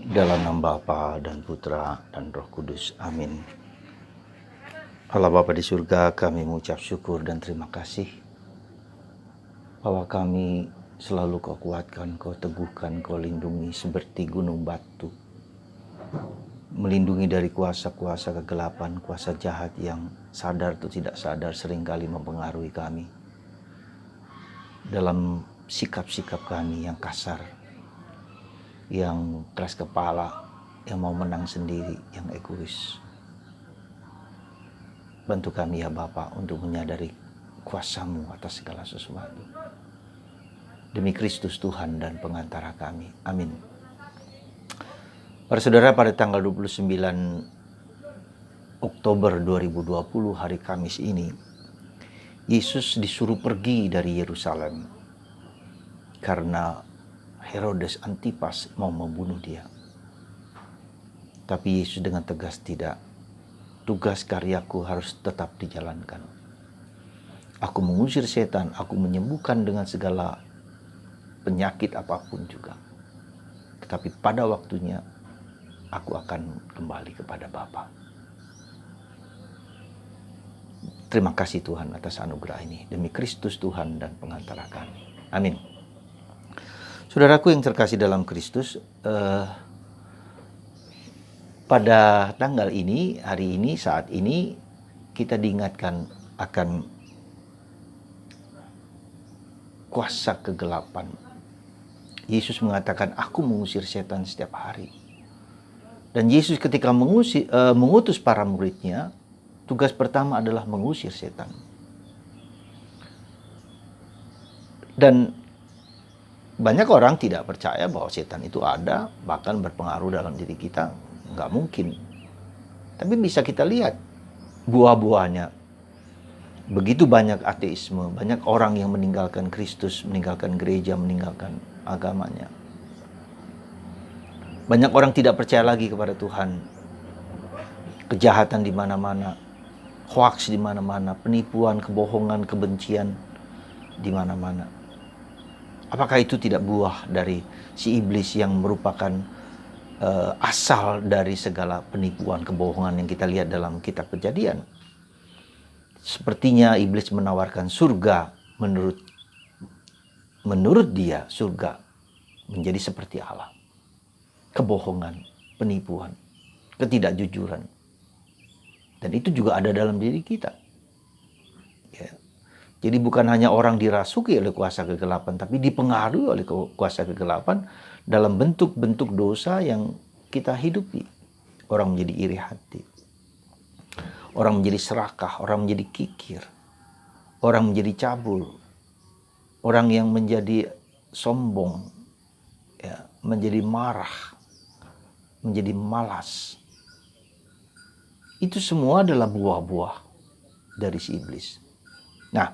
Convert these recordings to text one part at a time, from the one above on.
Dalam nama Bapa dan Putra dan Roh Kudus. Amin. Allah Bapa di surga, kami mengucap syukur dan terima kasih bahwa kami selalu Kau kuatkan, Kau teguhkan, Kau lindungi seperti gunung batu. Melindungi dari kuasa-kuasa kegelapan, kuasa jahat yang sadar atau tidak sadar seringkali mempengaruhi kami. Dalam sikap-sikap kami yang kasar, yang keras kepala, yang mau menang sendiri, yang egois. Bantu kami ya Bapa untuk menyadari kuasa-Mu atas segala sesuatu. Demi Kristus Tuhan dan pengantara kami. Amin. Para saudara, pada tanggal 29 Oktober 2020 hari Kamis ini, Yesus disuruh pergi dari Yerusalem karena Herodes Antipas mau membunuh dia. Tapi Yesus dengan tegas tidak. Tugas karyaku harus tetap dijalankan. Aku mengusir setan, aku menyembuhkan dengan segala penyakit apapun juga. Tetapi pada waktunya aku akan kembali kepada Bapa. Terima kasih Tuhan atas anugerah ini. Demi Kristus Tuhan dan pengantara kami. Amin. Saudaraku yang terkasih dalam Kristus, pada tanggal ini, hari ini, saat ini, kita diingatkan akan kuasa kegelapan. Yesus mengatakan, aku mengusir setan setiap hari. Dan Yesus ketika mengutus para muridnya, tugas pertama adalah mengusir setan. Dan banyak orang tidak percaya bahwa setan itu ada, bahkan berpengaruh dalam diri kita. Nggak mungkin. Tapi bisa kita lihat buah-buahnya. Begitu banyak ateisme, banyak orang yang meninggalkan Kristus, meninggalkan gereja, meninggalkan agamanya. Banyak orang tidak percaya lagi kepada Tuhan. Kejahatan di mana-mana, hoaks di mana-mana, penipuan, kebohongan, kebencian di mana-mana. Apakah itu tidak buah dari si iblis yang merupakan asal dari segala penipuan, kebohongan yang kita lihat dalam kitab Kejadian? Sepertinya iblis menawarkan surga, menurut dia surga menjadi seperti Allah. Kebohongan, penipuan, ketidakjujuran. Dan itu juga ada dalam diri kita. Ya. Jadi bukan hanya orang dirasuki oleh kuasa kegelapan, tapi dipengaruhi oleh kuasa kegelapan dalam bentuk-bentuk dosa yang kita hidupi. Orang menjadi iri hati, orang menjadi serakah, orang menjadi kikir, orang menjadi cabul, orang yang menjadi sombong, ya, menjadi marah, menjadi malas. Itu semua adalah buah-buah dari si iblis. Nah,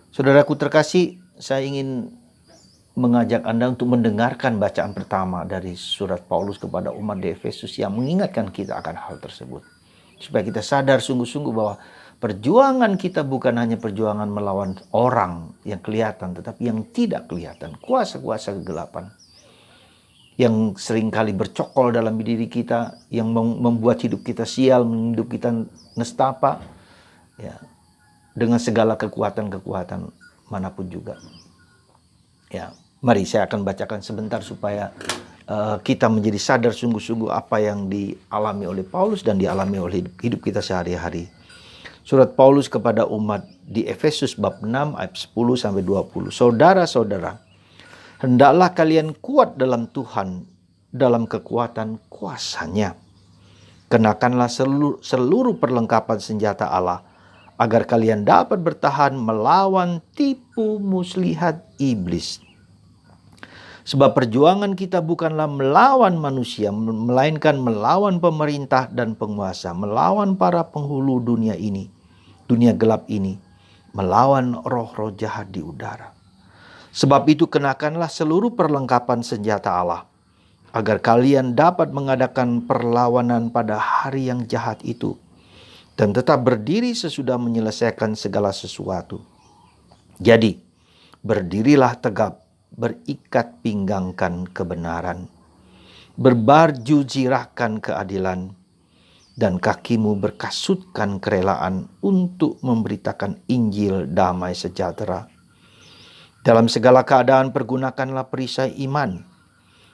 saudaraku terkasih, saya ingin mengajak Anda untuk mendengarkan bacaan pertama dari surat Paulus kepada umat di Efesus yang mengingatkan kita akan hal tersebut. Supaya kita sadar sungguh-sungguh bahwa perjuangan kita bukan hanya perjuangan melawan orang yang kelihatan, tetapi yang tidak kelihatan. Kuasa-kuasa kegelapan yang seringkali bercokol dalam diri kita, yang membuat hidup kita sial, hidup kita nestapa, ya, dengan segala kekuatan-kekuatan manapun juga. Ya, mari saya akan bacakan sebentar supaya kita menjadi sadar sungguh-sungguh apa yang dialami oleh Paulus dan dialami oleh hidup kita sehari-hari. Surat Paulus kepada umat di Efesus bab 6 ayat 10 sampai 20. Saudara-saudara, hendaklah kalian kuat dalam Tuhan, dalam kekuatan kuasa-Nya. Kenakanlah seluruh perlengkapan senjata Allah, agar kalian dapat bertahan melawan tipu muslihat iblis. Sebab perjuangan kita bukanlah melawan manusia, melainkan melawan pemerintah dan penguasa, melawan para penghulu dunia ini, dunia gelap ini, melawan roh-roh jahat di udara. Sebab itu kenakanlah seluruh perlengkapan senjata Allah, agar kalian dapat mengadakan perlawanan pada hari yang jahat itu, dan tetap berdiri sesudah menyelesaikan segala sesuatu. Jadi, berdirilah tegap, berikat pinggangkan kebenaran. berbarju zirahkan keadilan, dan kakimu berkasutkan kerelaan untuk memberitakan Injil damai sejahtera. Dalam segala keadaan pergunakanlah perisai iman,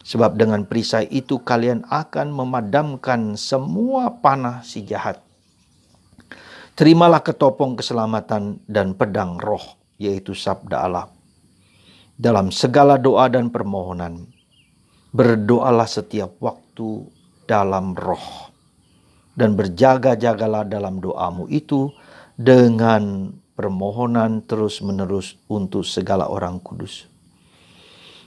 sebab dengan perisai itu kalian akan memadamkan semua panah si jahat. Terimalah ketopong keselamatan dan pedang roh, yaitu sabda Allah. Dalam segala doa dan permohonan, berdoalah setiap waktu dalam roh, dan berjaga-jagalah dalam doamu itu dengan permohonan terus-menerus untuk segala orang kudus.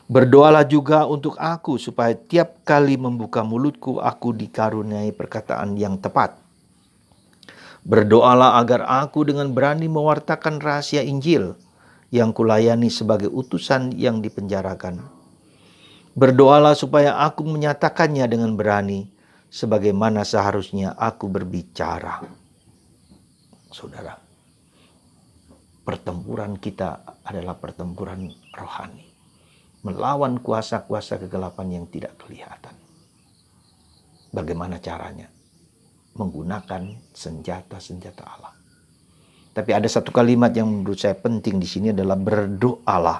Berdoalah juga untuk aku, supaya tiap kali membuka mulutku, aku dikaruniai perkataan yang tepat. Berdoalah agar aku dengan berani mewartakan rahasia Injil yang kulayani sebagai utusan yang dipenjarakan. Berdoalah supaya aku menyatakannya dengan berani, sebagaimana seharusnya aku berbicara. Saudara, pertempuran kita adalah pertempuran rohani, melawan kuasa-kuasa kegelapan yang tidak kelihatan. Bagaimana caranya? Menggunakan senjata-senjata Allah. Tapi ada satu kalimat yang menurut saya penting di sini adalah berdoalah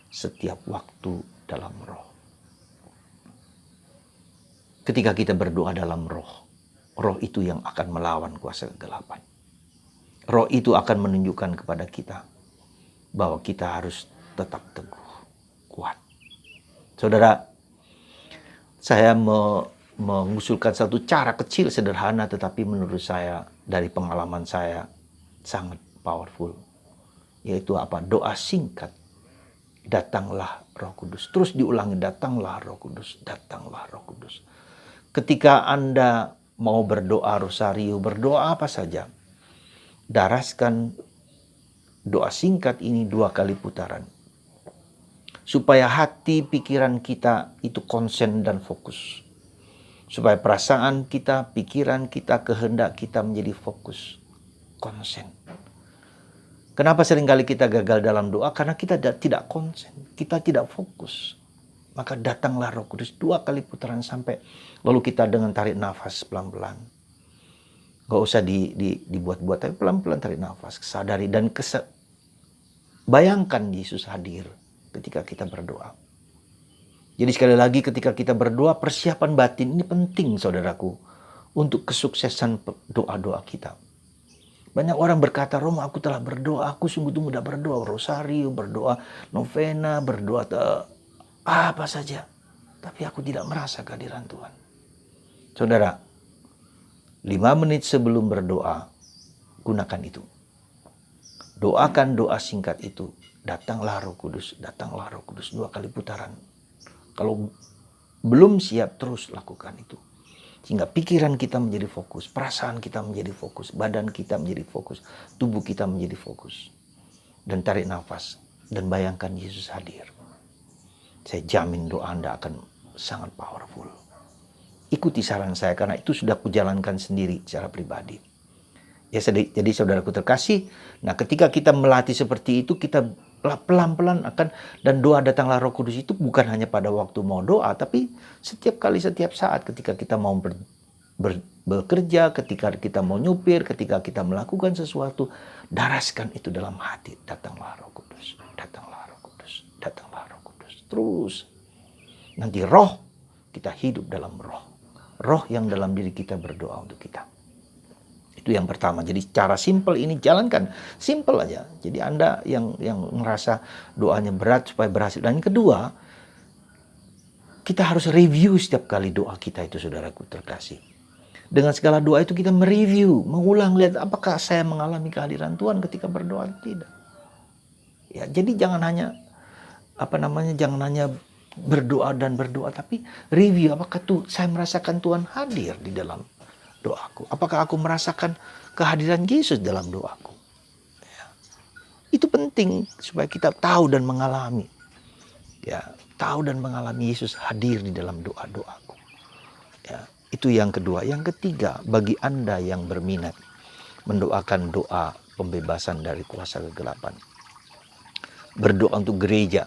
setiap waktu dalam roh. Ketika kita berdoa dalam roh, roh itu yang akan melawan kuasa kegelapan. Roh itu akan menunjukkan kepada kita bahwa kita harus tetap teguh, kuat. Saudara, saya mengusulkan satu cara kecil sederhana, tetapi menurut saya dari pengalaman saya sangat powerful, yaitu apa? Doa singkat, datanglah Roh Kudus. Terus diulangi, datanglah Roh Kudus, datanglah Roh Kudus. Ketika Anda mau berdoa rosario, berdoa apa saja, daraskan doa singkat ini 2 kali putaran, supaya hati pikiran kita itu konsen dan fokus. Supaya perasaan kita, pikiran kita, kehendak kita menjadi fokus, konsen. Kenapa seringkali kita gagal dalam doa? Karena kita tidak konsen, kita tidak fokus. Maka datanglah Roh Kudus 2 kali putaran sampai lalu kita dengan tarik nafas pelan-pelan. Gak usah dibuat-buat, tapi pelan-pelan tarik nafas, sadari dan bayangkan Yesus hadir ketika kita berdoa. Jadi sekali lagi ketika kita berdoa, persiapan batin ini penting saudaraku untuk kesuksesan doa-doa kita. Banyak orang berkata, Romo aku telah berdoa, aku sungguh-sungguh sudah berdoa, rosario, berdoa novena, berdoa apa saja. Tapi aku tidak merasa kehadiran Tuhan. Saudara, 5 menit sebelum berdoa, gunakan itu. Doakan doa singkat itu. Datanglah Roh Kudus, datanglah Roh Kudus 2 kali putaran. Kalau belum siap, terus lakukan itu. Sehingga pikiran kita menjadi fokus, perasaan kita menjadi fokus, badan kita menjadi fokus, tubuh kita menjadi fokus. Dan tarik nafas dan bayangkan Yesus hadir. Saya jamin doa Anda akan sangat powerful. Ikuti saran saya karena itu sudah kujalankan sendiri secara pribadi. Ya, jadi saudaraku terkasih, nah ketika kita melatih seperti itu, kita pelan-pelan akan, dan doa datanglah Roh Kudus itu bukan hanya pada waktu mau doa, tapi setiap kali, setiap saat ketika kita mau bekerja, ketika kita mau nyupir, ketika kita melakukan sesuatu, daraskan itu dalam hati. Datanglah Roh Kudus, datanglah Roh Kudus, datanglah Roh Kudus. Terus nanti roh, kita hidup dalam roh. Roh yang dalam diri kita berdoa untuk kita. Itu yang pertama. Jadi cara simple ini jalankan. Simple aja. Jadi Anda yang ngerasa doanya berat supaya berhasil. Dan yang kedua, kita harus review setiap kali doa kita itu, saudaraku terkasih. Dengan segala doa itu kita mereview, mengulang, lihat apakah saya mengalami kehadiran Tuhan ketika berdoa atau tidak. Ya, jadi jangan hanya jangan hanya berdoa dan berdoa, tapi review apakah saya merasakan Tuhan hadir di dalam doaku. Apakah aku merasakan kehadiran Yesus dalam doaku. Ya. Itu penting supaya kita tahu dan mengalami. Ya, tahu dan mengalami Yesus hadir di dalam doa-doaku. Ya, itu yang kedua. Yang ketiga, bagi Anda yang berminat mendoakan doa pembebasan dari kuasa kegelapan, berdoa untuk gereja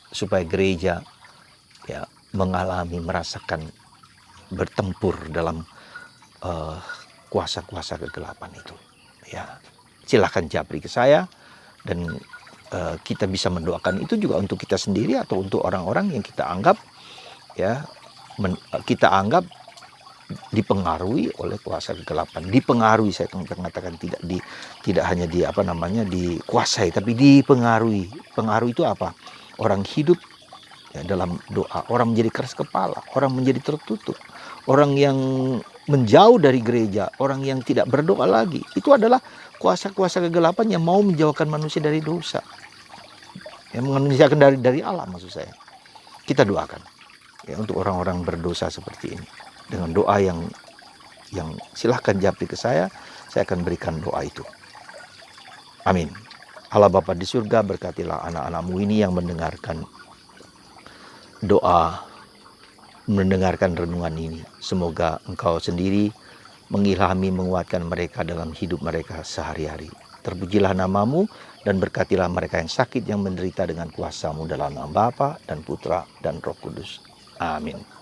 supaya gereja merasakan bertempur dalam kuasa-kuasa kegelapan itu. Ya, silahkan japri ke saya, dan kita bisa mendoakan itu juga untuk kita sendiri atau untuk orang-orang yang kita anggap ya kita anggap dipengaruhi oleh kuasa kegelapan. Dipengaruhi, saya mengatakan tidak hanya dikuasai, tapi dipengaruhi. Pengaruh itu apa? Orang hidup ya, dalam doa, orang menjadi keras kepala, orang menjadi tertutup, orang yang menjauh dari gereja, orang yang tidak berdoa lagi. Itu adalah kuasa-kuasa kegelapan yang mau menjauhkan manusia dari dosa, yang menjauhkan dari Allah, maksud saya. Kita doakan ya untuk orang-orang berdosa seperti ini dengan doa yang silahkan japri ke saya akan berikan doa itu. Amin. Allah Bapa di surga, berkatilah anak-anak-Mu ini yang mendengarkan doa, mendengarkan renungan ini. Semoga Engkau sendiri mengilhami, menguatkan mereka dalam hidup mereka sehari-hari. Terpujilah nama-Mu dan berkatilah mereka yang sakit, yang menderita dengan kuasa-Mu, dalam nama Bapa dan Putra dan Roh Kudus. Amin.